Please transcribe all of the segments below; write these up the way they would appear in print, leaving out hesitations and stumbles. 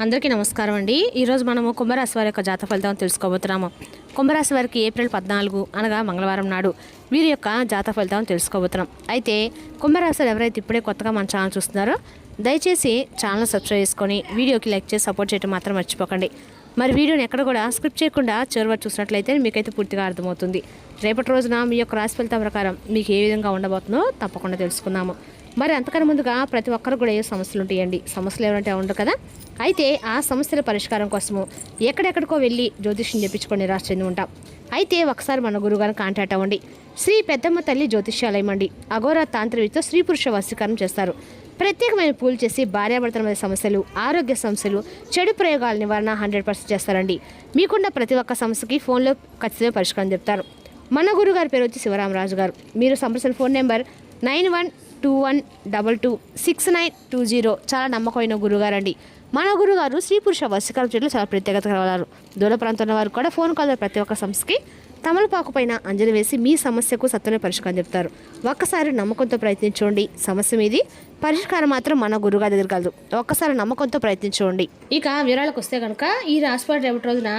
అందరికీ నమస్కారం అండి. ఈరోజు మనము కుంభరాశి వారి యొక్క జాతక ఫలితం తెలుసుకోబోతున్నాము. కుంభరాశి వారికి ఏప్రిల్ 14 అనగా మంగళవారం నాడు వీరి యొక్క జాతక ఫలితం తెలుసుకోబోతున్నాం. అయితే కుంభరాశి ఎవరైతే ఇప్పుడే కొత్తగా మన ఛానల్ చూస్తున్నారో దయచేసి ఛానల్ సబ్స్క్రైబ్ చేసుకొని వీడియోకి లైక్ చేసి సపోర్ట్ చేయడం మాత్రం మర్చిపోకండి. మరి వీడియోని ఎక్కడ కూడా స్క్రిప్ట్ చేయకుండా చివరి చూసినట్లయితే మీకైతే పూర్తిగా అర్థమవుతుంది. రేపటి రోజున మీ యొక్క రాశి ఫలితం ప్రకారం మీకు ఏ విధంగా ఉండబోతుందో తప్పకుండా తెలుసుకుందాము. మరి అంతకన్నా ముందుగా ప్రతి ఒక్కరు కూడా ఏ సమస్యలు ఉంటాయండి. సమస్యలు ఏమంటే ఉండవు కదా. అయితే ఆ సమస్యల పరిష్కారం కోసము ఎక్కడెక్కడికో వెళ్ళి జ్యోతిష్యం చెప్పించుకొని నిరాశ చెంది ఉంటాం. అయితే ఒకసారి మన గురువుగారిని కాంటాక్ట్ అవ్వండి. శ్రీ పెద్దమ్మ తల్లి జ్యోతిష్యాలయం అండి. అఘోరా తాంత్రికతో స్త్రీ పురుష వశీకరణం చేస్తారు. ప్రత్యేకమైన పూలు చేసి భార్యాభర్తల మధ్య సమస్యలు, ఆరోగ్య సమస్యలు, చెడు ప్రయోగాల నివారణ 100% చేస్తారండి. మీకున్న ప్రతి ఒక్క సమస్యకి ఫోన్లో ఖచ్చితంగా పరిష్కారం చెప్తారు. మన గురుగారి పేరు వచ్చి శివరామరాజు గారు. మీరు సంప్రదించిన ఫోన్ నెంబర్ 9121226920. చాలా నమ్మకమైన గురుగారండి. మన గురుగారు స్త్రీ పురుష వశీకరణ చేయడంలో చాలా ప్రత్యేకత కలవారు. దూర ప్రాంతంలో వారు కూడా ఫోన్ కాల్ ప్రతి ఒక్క సమస్యకి తమలపాకు పైన అంజలి వేసి మీ సమస్యకు సత్వమే పరిష్కారం చెప్తారు. ఒక్కసారి నమ్మకంతో ప్రయత్నించండి. సమస్య మీది పరిష్కారం మాత్రం మన గురుగారి దగ్గర కలదు. ఒక్కసారి నమ్మకంతో ప్రయత్నించండి. ఇక వివరాలకు వస్తే కనుక ఈ రాశివారి రేపటి రోజున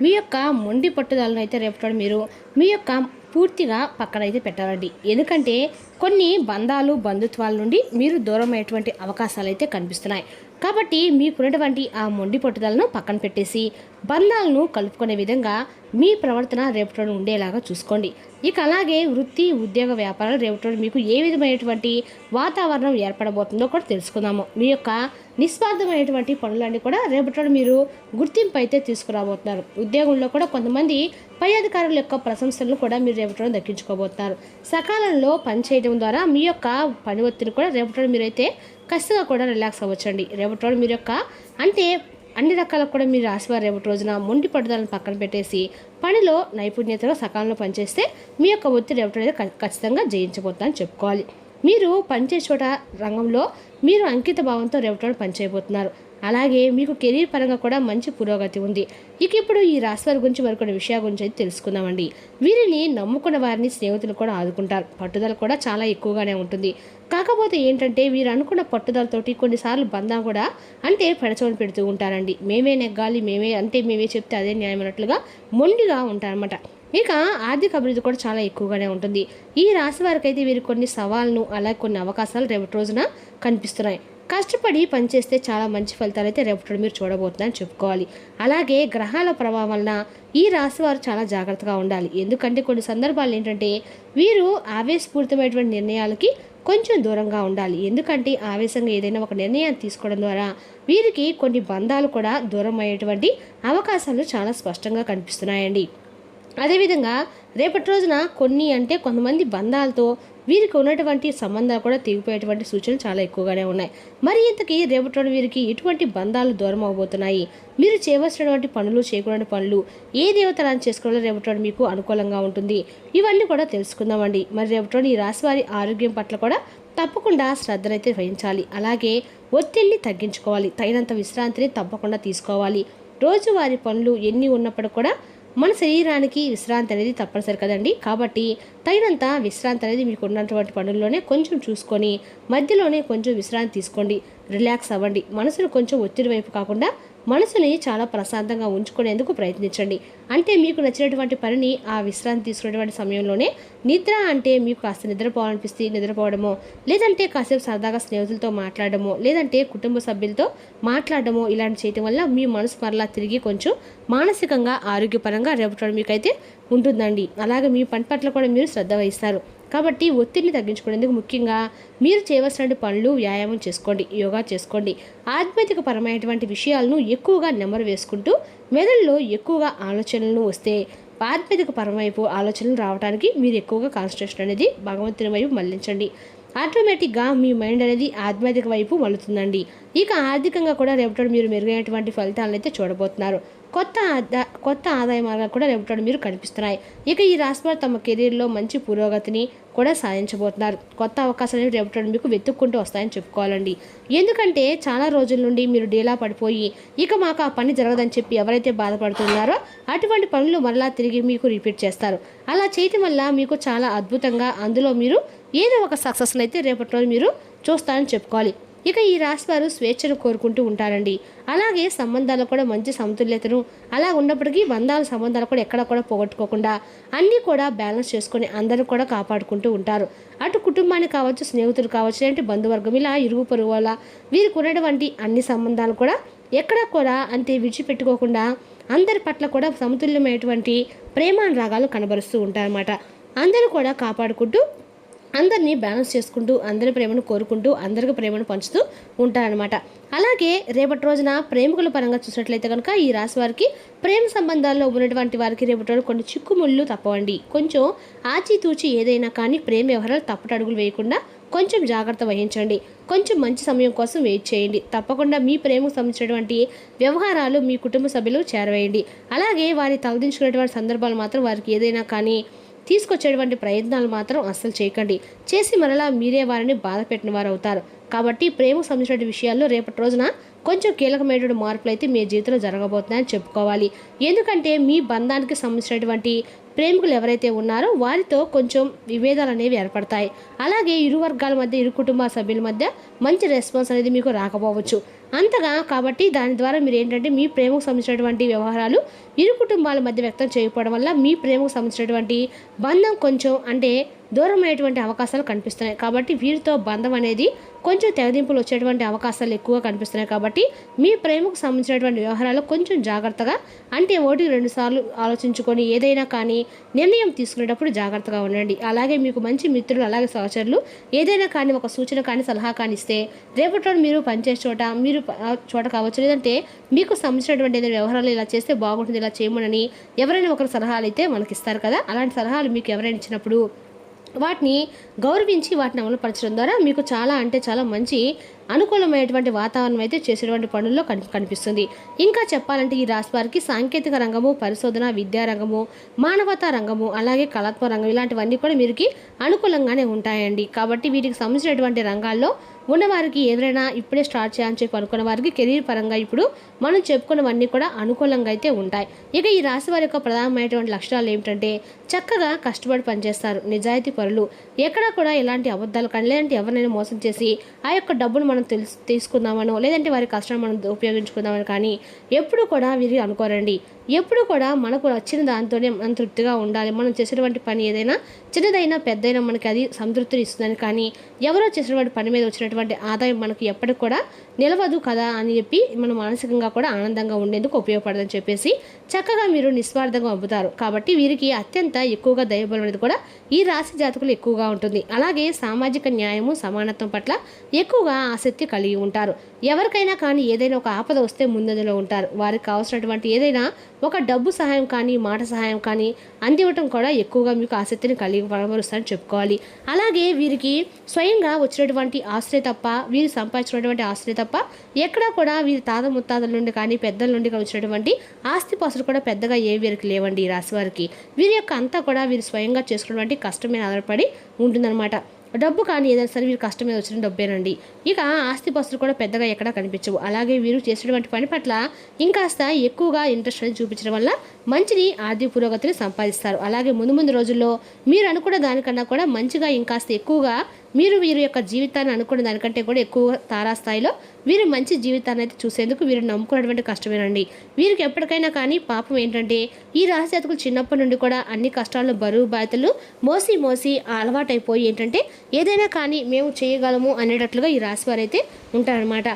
మీ యొక్క మొండి పట్టుదలను అయితే రేపటి మీరు మీ యొక్క పూర్తిగా పక్కనైతే పెట్టాలండి. ఎందుకంటే కొన్ని బంధాలు బంధుత్వాల నుండి మీరు దూరం అయ్యేటువంటి అవకాశాలు అయితే కనిపిస్తున్నాయి. కాబట్టి మీకున్నటువంటి ఆ మొండి పట్టుదలను పక్కన పెట్టేసి బంధాలను కలుపుకునే విధంగా మీ ప్రవర్తన రేపటి ఉండేలాగా చూసుకోండి. ఇక అలాగే వృత్తి ఉద్యోగ వ్యాపారాలు రేపటి మీకు ఏ విధమైనటువంటి వాతావరణం ఏర్పడబోతుందో కూడా తెలుసుకుందాము. మీ యొక్క నిస్వార్థమైనటువంటి పనులన్నీ కూడా రేపటి మీరు గుర్తింపు అయితే తీసుకురాబోతున్నారు. ఉద్యోగంలో కూడా కొంతమంది పై అధికారుల యొక్క ప్రశంసలను కూడా మీరు రేపటి దక్కించుకోబోతున్నారు. సకాలంలో పనిచేయడం ద్వారా మీ యొక్క పని ఒత్తిడి కూడా రేపటి మీరైతే ఖచ్చితంగా కూడా రిలాక్స్ అవ్వచ్చండి. రేపటి మీరు యొక్క అంటే అన్ని రకాలకు కూడా మీరు రాశివారు రేపటి రోజున మొండి పట్టుదలను పక్కన పెట్టేసి పనిలో నైపుణ్యతలో సకాలంలో పనిచేస్తే మీ యొక్క ఒత్తిడి రేపటి ఖచ్చితంగా జయించబోతుందని చెప్పుకోవాలి. మీరు పనిచేసే చోట రంగంలో మీరు అంకిత భావంతో రేపటి పనిచేయబోతున్నారు. అలాగే మీకు కెరీర్ పరంగా కూడా మంచి పురోగతి ఉంది. ఇక ఇప్పుడు ఈ రాశివారి గురించి మరికొన్ని విషయాల గురించి అయితే తెలుసుకుందామండి. వీరిని నమ్ముకున్న వారిని స్నేహితులు కూడా ఆదుకుంటారు. పట్టుదల కూడా చాలా ఎక్కువగానే ఉంటుంది. కాకపోతే ఏంటంటే వీరు అనుకున్న పట్టుదలతోటి కొన్నిసార్లు బంధం కూడా అంటే పెడచవని పెడుతూ ఉంటారండి. మేమే నెగ్గాలి, మేమే చెప్తే అదే న్యాయం అన్నట్లుగా మొండిగా ఉంటారన్నమాట. ఇక ఆర్థిక అభివృద్ధి కూడా చాలా ఎక్కువగానే ఉంటుంది. ఈ రాశి వారికి అయితే వీరు కొన్ని సవాళ్ళను అలాగే కొన్ని అవకాశాలు రేపటి రోజున కనిపిస్తున్నాయి. కష్టపడి పనిచేస్తే చాలా మంచి ఫలితాలు అయితే రేపటి మీరు చూడబోతుందని చెప్పుకోవాలి. అలాగే గ్రహాల ప్రభావం వలన ఈ రాశి వారు చాలా జాగ్రత్తగా ఉండాలి. ఎందుకంటే కొన్ని సందర్భాలు ఏంటంటే వీరు ఆవేశపూరితమైనటువంటి నిర్ణయాలకి కొంచెం దూరంగా ఉండాలి. ఎందుకంటే ఆవేశంగా ఏదైనా ఒక నిర్ణయాన్ని తీసుకోవడం ద్వారా వీరికి కొన్ని బంధాలు కూడా దూరం అయ్యేటువంటి అవకాశాలు చాలా స్పష్టంగా కనిపిస్తున్నాయండి. అదేవిధంగా రేపటి రోజున కొంతమంది బంధాలతో వీరికి ఉన్నటువంటి సంబంధాలు కూడా తెగిపోయేటువంటి సూచనలు చాలా ఎక్కువగానే ఉన్నాయి. మరి ఇంతకీ రేపటి రోజు వీరికి ఎటువంటి బంధాలు దూరం అవబోతున్నాయి, మీరు చేయవలసినటువంటి పనులు చేయకూడని పనులు ఏ దేవతలను చేసుకోవాలో రేపటి రోజు మీకు అనుకూలంగా ఉంటుంది, ఇవన్నీ కూడా తెలుసుకుందామండి. మరి రేపటి రోజు ఈ రాశి వారి ఆరోగ్యం పట్ల కూడా తప్పకుండా శ్రద్ధనైతే వహించాలి. అలాగే ఒత్తిడిని తగ్గించుకోవాలి. తగినంత విశ్రాంతిని తప్పకుండా తీసుకోవాలి. రోజువారి పనులు ఎన్ని ఉన్నప్పుడు కూడా మన శరీరానికి విశ్రాంతి అనేది తప్పనిసరి కదండి. కాబట్టి తగినంత విశ్రాంతి అనేది మీకు ఉన్నటువంటి పనుల్లోనే కొంచెం చూసుకొని మధ్యలోనే కొంచెం విశ్రాంతి తీసుకోండి. రిలాక్స్ అవ్వండి. మనసును కొంచెం ఒత్తిడి వైపు కాకుండా మనసుని చాలా ప్రశాంతంగా ఉంచుకునేందుకు ప్రయత్నించండి. అంటే మీకు నచ్చినటువంటి పనిని ఆ విశ్రాంతి తీసుకునేటువంటి సమయంలోనే నిద్ర అంటే మీకు కాస్త నిద్రపోవాలనిపిస్తే నిద్రపోవడమో, లేదంటే కాసేపు సరదాగా స్నేహితులతో మాట్లాడడమో, లేదంటే కుటుంబ సభ్యులతో మాట్లాడడమో ఇలాంటి చేయడం వల్ల మీ మనసు మరలా తిరిగి కొంచెం మానసికంగా ఆరోగ్యపరంగా రేపటి మీకైతే ఉంటుందండి. అలాగే మీ పని పట్ల కూడా మీరు శ్రద్ధ వహిస్తారు. కాబట్టి ఒత్తిడిని తగ్గించుకునేందుకు ముఖ్యంగా మీరు చేయవలసిన పనులు వ్యాయామం చేసుకోండి, యోగా చేసుకోండి. ఆధ్యాత్మిక పరమైనటువంటి విషయాలను ఎక్కువగా నెమరు వేసుకుంటూ మెదడులో ఎక్కువగా ఆలోచనలు వస్తే ఆధ్యాత్మిక పరమైపు ఆలోచనలు రావడానికి మీరు ఎక్కువగా కాన్సన్ట్రేషన్ అనేది భగవంతుని వైపు మళ్లించండి. ఆటోమేటిక్గా మీ మైండ్ అనేది ఆధ్యాత్మిక వైపు మళ్ళుతుందండి. ఇక ఆర్థికంగా కూడా రేపటి మీరు మెరుగైనటువంటి ఫలితాలను అయితే చూడబోతున్నారు. కొత్త ఆదాయ మార్గాలు కూడా రేపటి మీరు కనిపిస్తున్నాయి. ఇక ఈ రాశివారు తమ కెరీర్లో మంచి పురోగతిని కూడా సాధించబోతున్నారు. కొత్త అవకాశాలు రేపటి మీకు వెతుక్కుంటూ వస్తాయని చెప్పుకోవాలండి. ఎందుకంటే చాలా రోజుల నుండి మీరు డీలా పడిపోయి ఇక మాకు ఆ పని జరగదని చెప్పి ఎవరైతే బాధపడుతున్నారో అటువంటి పనులు మరలా తిరిగి మీకు రిపీట్ చేస్తారు. అలా చేయటం వల్ల మీకు చాలా అద్భుతంగా అందులో మీరు ఏదో ఒక సక్సెస్ని అయితే రేపటి రోజు మీరు చూస్తారని చెప్పుకోవాలి. ఇక ఈ రాశి వారు స్వేచ్ఛను కోరుకుంటూ ఉంటారండి. అలాగే సంబంధాలు కూడా మంచి సమతుల్యతను అలా ఉన్నప్పటికీ సంబంధాలు కూడా ఎక్కడ కూడా పోగొట్టుకోకుండా అన్నీ కూడా బ్యాలెన్స్ చేసుకొని అందరూ కూడా కాపాడుకుంటూ ఉంటారు. అటు కుటుంబాన్ని కావచ్చు, స్నేహితులు కావచ్చు, లేదంటే బంధువర్గం, ఇలా ఇరుగు పొరుగు వల్ల వీరికి ఉన్నటువంటి అన్ని సంబంధాలు కూడా ఎక్కడ కూడా అంతే విడిచిపెట్టుకోకుండా అందరి పట్ల కూడా సమతుల్యమైనటువంటి ప్రేమానురాగాలు కనబరుస్తూ ఉంటారన్నమాట. అందరూ కూడా కాపాడుకుంటూ అందరినీ బ్యాలెన్స్ చేసుకుంటూ అందరి ప్రేమను కోరుకుంటూ అందరికి ప్రేమను పంచుతూ ఉంటారనమాట. అలాగే రేపటి రోజున ప్రేమికుల పరంగా చూసినట్లయితే కనుక ఈ రాశి వారికి ప్రేమ సంబంధాల్లో ఉన్నటువంటి వారికి రేపటి రోజు కొన్ని చిక్కుముళ్ళు తప్పవండి. కొంచెం ఆచితూచి ఏదైనా కానీ ప్రేమ వ్యవహారాలు తప్పటడుగులు వేయకుండా కొంచెం జాగ్రత్త వహించండి. కొంచెం మంచి సమయం కోసం వెయిట్ చేయండి. తప్పకుండా మీ ప్రేమకు సంబంధించినటువంటి వ్యవహారాలు మీ కుటుంబ సభ్యులు చేరవేయండి. అలాగే వారి తలదించుకునేటువంటి సందర్భాలు మాత్రం వారికి ఏదైనా కానీ తీసుకొచ్చేటువంటి ప్రయత్నాలు మాత్రం అస్సలు చేయకండి. చేసి మరలా మీరే వారిని బాధ పెట్టిన వారు అవుతారు. కాబట్టి ప్రేమకు సంబంధించిన విషయాల్లో రేపటి రోజున కొంచెం కీలకమైనటువంటి మార్పులు అయితే మీ జీవితంలో జరగబోతున్నాయని చెప్పుకోవాలి. ఎందుకంటే మీ బంధానికి సంబంధించినటువంటి ప్రేమికులు ఎవరైతే ఉన్నారో వారితో కొంచెం విభేదాలు అనేవి ఏర్పడతాయి. అలాగే ఇరు వర్గాల మధ్య, ఇరు కుటుంబ సభ్యుల మధ్య మంచి రెస్పాన్స్ అనేది మీకు రాకపోవచ్చు అంతగా. కాబట్టి దాని ద్వారా మీరు ఏంటంటే మీ ప్రేమకు సంబంధించినటువంటి వ్యవహారాలు ఇరు కుటుంబాల మధ్య వ్యక్తం చేయకపోవడం వల్ల మీ ప్రేమకు సంబంధించినటువంటి బంధం కొంచెం అంటే దూరమైనటువంటి అవకాశాలు కనిపిస్తున్నాయి. కాబట్టి వీరితో బంధం అనేది కొంచెం తెగదింపులు వచ్చేటువంటి అవకాశాలు ఎక్కువగా కనిపిస్తున్నాయి. కాబట్టి మీ ప్రేమకు సంబంధించినటువంటి వ్యవహారాలు కొంచెం జాగ్రత్తగా అంటే 1-2 సార్లు ఆలోచించుకొని ఏదైనా కానీ నిర్ణయం తీసుకునేటప్పుడు జాగ్రత్తగా ఉండండి. అలాగే మీకు మంచి మిత్రులు, అలాగే సహచరులు ఏదైనా కానీ ఒక సూచన కానీ సలహా కానీ ఇస్తే రేపటి మీరు పనిచేసే చోట కావచ్చు, లేదంటే మీకు సంబంధించినటువంటి ఏదైనా వ్యవహారాలు ఇలా చేస్తే బాగుంటుంది, ఇలా చేయమని ఎవరైనా ఒకరు సలహాలు అయితే మనకి ఇస్తారు కదా. అలాంటి సలహాలు మీకు ఎవరైనా ఇచ్చినప్పుడు వాటిని గౌరవించి వాటిని అమలుపరచడం ద్వారా మీకు చాలా అంటే చాలా మంచి అనుకూలమైనటువంటి వాతావరణం అయితే చేసేటువంటి పనుల్లో కనిపిస్తుంది. ఇంకా చెప్పాలంటే ఈ రాశి వారికి సాంకేతిక రంగము, పరిశోధన, విద్యారంగము, మానవతా రంగము, అలాగే కళాత్మక రంగం ఇలాంటివన్నీ కూడా వీరికి అనుకూలంగానే ఉంటాయండి. కాబట్టి వీటికి సంబంధించినటువంటి రంగాల్లో ఉన్నవారికి ఎవరైనా ఇప్పుడే స్టార్ట్ చేయాలని చెప్పి అనుకున్న వారికి కెరీర్ పరంగా ఇప్పుడు మనం చెప్పుకున్నవన్నీ కూడా అనుకూలంగా అయితే ఉంటాయి. ఇక ఈ రాశి వారి యొక్క ప్రధానమైనటువంటి లక్షణాలు ఏమిటంటే చక్కగా కష్టపడి పనిచేస్తారు, నిజాయితీ పరులు, ఎక్కడ కూడా ఎలాంటి అబద్ధాలు కానీ లేదంటే ఎవరినైనా మోసం చేసి ఆ యొక్క డబ్బును మనం తీసుకుందామనో లేదంటే వారి కష్టాన్ని మనం ఉపయోగించుకుందామని కానీ ఎప్పుడు కూడా వీరు అనుకోరండి. ఎప్పుడు కూడా మనకు నచ్చిన దాంతోనే మనం తృప్తిగా ఉండాలి. మనం చేసేటువంటి పని ఏదైనా చిన్నదైనా పెద్దైనా మనకి అది సంతృప్తిని ఇస్తుందని, కానీ ఎవరో చేసినటువంటి పని మీద వచ్చినటువంటి ఆదాయం మనకి ఎప్పటికి కూడా నిలవదు కదా అని చెప్పి మనం మానసికంగా కూడా ఆనందంగా ఉండేందుకు ఉపయోగపడదని చెప్పేసి చక్కగా మీరు నిస్వార్థంగా పంపుతారు. కాబట్టి వీరికి అత్యంత ఎక్కువగా దైవబలం అనేది కూడా ఈ రాశి జాతకులు ఎక్కువగా ఉంటుంది. అలాగే సామాజిక న్యాయము, సమానత్వం పట్ల ఎక్కువగా ఆసక్తి కలిగి ఉంటారు. ఎవరికైనా కానీ ఏదైనా ఒక ఆపద వస్తే ముందంజలో ఉంటారు. వారికి కావాల్సినటువంటి ఏదైనా ఒక డబ్బు సహాయం కానీ మాట సహాయం కానీ అందివ్వటం కూడా ఎక్కువగా మీకు ఆసక్తిని కలిగి పరమరుస్తారని చెప్పుకోవాలి. అలాగే వీరికి స్వయంగా వచ్చినటువంటి ఆశ్రయ తప్ప, వీరు సంపాదించినటువంటి ఆశ్రయ తప్ప ఎక్కడా కూడా వీరి తాత ముత్తాతల నుండి కానీ పెద్దల నుండి వచ్చినటువంటి ఆస్తిపాస్తులు కూడా పెద్దగా ఏ వీరికి లేవండి. ఈ రాశి వారికి వీరి యొక్క అంతా కూడా వీరు స్వయంగా చేసుకున్నటువంటి కష్టం మీద ఆధారపడి ఉంటుందన్నమాట. డబ్బు కానీ ఏదైనా సరే వీరు కష్టం మీద వచ్చిన డబ్బేనండి. ఇక ఆస్తిపాస్తులు కూడా పెద్దగా ఎక్కడా కనిపించవు. అలాగే వీరు చేసినటువంటి పని పట్ల ఇంకాస్త ఎక్కువగా ఇంట్రెస్ట్ అనేది చూపించడం వల్ల మంచిని ఆర్థిక పురోగతిని సంపాదిస్తారు. అలాగే ముందు రోజుల్లో మీరు అనుకున్న దానికన్నా కూడా మంచిగా ఇంకాస్త ఎక్కువగా వీరి యొక్క జీవితాన్ని అనుకున్న దానికంటే కూడా ఎక్కువ తారాస్థాయిలో వీరు మంచి జీవితాన్ని అయితే చూసేందుకు వీరు నమ్ముకున్నటువంటి కష్టమేనండి. వీరికి ఎప్పటికైనా కానీ పాపం ఏంటంటే ఈ రాశి జాతకులు చిన్నప్పటి నుండి కూడా అన్ని కష్టాలను, బరువు బాధ్యతలు మోసి అలవాటైపోయి ఏంటంటే ఏదైనా కానీ మేము చేయగలము అనేటట్లుగా ఈ రాశి వారైతే ఉంటారనమాట.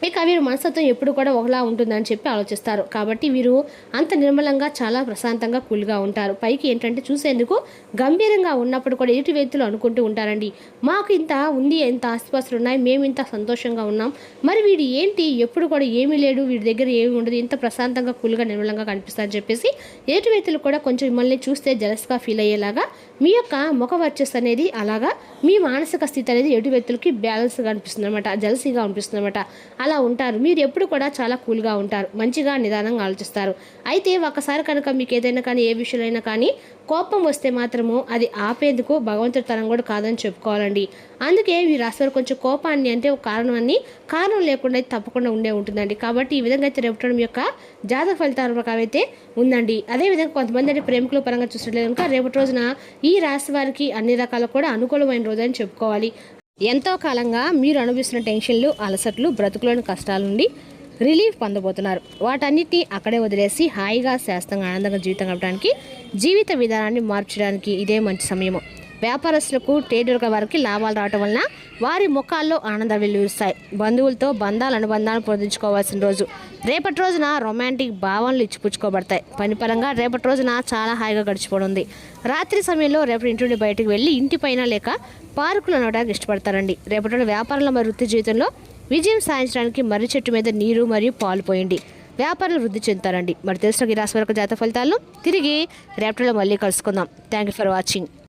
ఇక వీరు మనస్తత్వం ఎప్పుడు కూడా ఒకలా ఉంటుందని చెప్పి ఆలోచిస్తారు. కాబట్టి వీరు అంత నిర్మలంగా చాలా ప్రశాంతంగా కూల్గా ఉంటారు. పైకి ఏంటంటే చూసేందుకు గంభీరంగా ఉన్నప్పుడు కూడా ఎదుటి వ్యక్తులు అనుకుంటూ ఉంటారండి, మాకు ఇంత ఉంది, ఎంత ఆస్తిపాస్తులు ఉన్నాయి, మేము ఇంత సంతోషంగా ఉన్నాం, మరి వీడు ఏంటి ఎప్పుడు కూడా ఏమీ లేడు, వీడి దగ్గర ఏమి ఉండదు, ఇంత ప్రశాంతంగా కూల్గా నిర్మలంగా కనిపిస్తారని చెప్పేసి ఎదుటి వ్యక్తులు కూడా కొంచెం మిమ్మల్ని చూస్తే జలస్గా ఫీల్ అయ్యేలాగా మీ యొక్క ముఖ వర్చస్ అనేది అలాగా మీ మానసిక స్థితి అనేది ఎదుటి వ్యక్తులకి బ్యాలెన్స్గా అనిపిస్తుంది అనమాట, జలసీగా అనిపిస్తుంది అనమాట. అలా ఉంటారు. మీరు ఎప్పుడు కూడా చాలా కూల్గా ఉంటారు, మంచిగా నిదానంగా ఆలోచిస్తారు. అయితే ఒకసారి కనుక మీకు ఏదైనా కానీ ఏ విషయంలో కానీ కోపం వస్తే మాత్రము అది ఆపేందుకు భగవంతుడి తరం కూడా కాదని చెప్పుకోవాలండి. అందుకే ఈ రాశివారు కొంచెం కోపాన్ని అంటే ఒక కారణం లేకుండా అయితే తప్పకుండా ఉంటుందండి. కాబట్టి ఈ విధంగా అయితే రేపటి యొక్క జాతక ఫలితాల ప్రకారం అయితే ఉందండి. అదేవిధంగా కొంతమంది అంటే ప్రేమికుల పరంగా చూసినట్లయితే కనుక రేపటి రోజున ఈ రాశి వారికి అన్ని రకాల కూడా అనుకూలమైన రోజు అని చెప్పుకోవాలి. ఎంతో కాలంగా మీరు అనుభవిస్తున్న టెన్షన్లు, అలసట్లు, బ్రతుకులోని కష్టాల నుండి రిలీఫ్ పొందబోతున్నారు. వాటన్నిటిని అక్కడే వదిలేసి హాయిగా, శాస్త్రంగా, ఆనందంగా జీవితం గడపడానికి, జీవిత విధానాన్ని మార్చడానికి ఇదే మంచి సమయము. వ్యాపారస్తులకు, ట్రేడర్ల వారికి లాభాలు రావటం వలన వారి ముఖాల్లో ఆనందాలు వెల్లువరిస్తాయి. బంధువులతో అనుబంధాలను పొందించుకోవాల్సిన రోజు. రేపటి రోజున రొమాంటిక్ భావనలు ఇచ్చిపుచ్చుకోబడతాయి. పనిపరంగా రేపటి రోజున చాలా హాయిగా గడిచిపోనుంది. రాత్రి సమయంలో రేపటి ఇంటి నుండి బయటకు వెళ్ళి ఇంటిపైన లేక పార్కులు అనడానికి ఇష్టపడతారండి. రేపటి రోజు వ్యాపారంలో మరియు వృత్తి జీవితంలో విజయం సాధించడానికి మర్రి చెట్టు మీద నీరు మరియు పాలు పోయండి. వ్యాపారాలు వృద్ధి చెందుతారండి. మరి తెలిసిన ఈ రాశి వరకు జాతక ఫలితాలను తిరిగి రేపటిలో మళ్ళీ కలుసుకుందాం. Thank you for watching.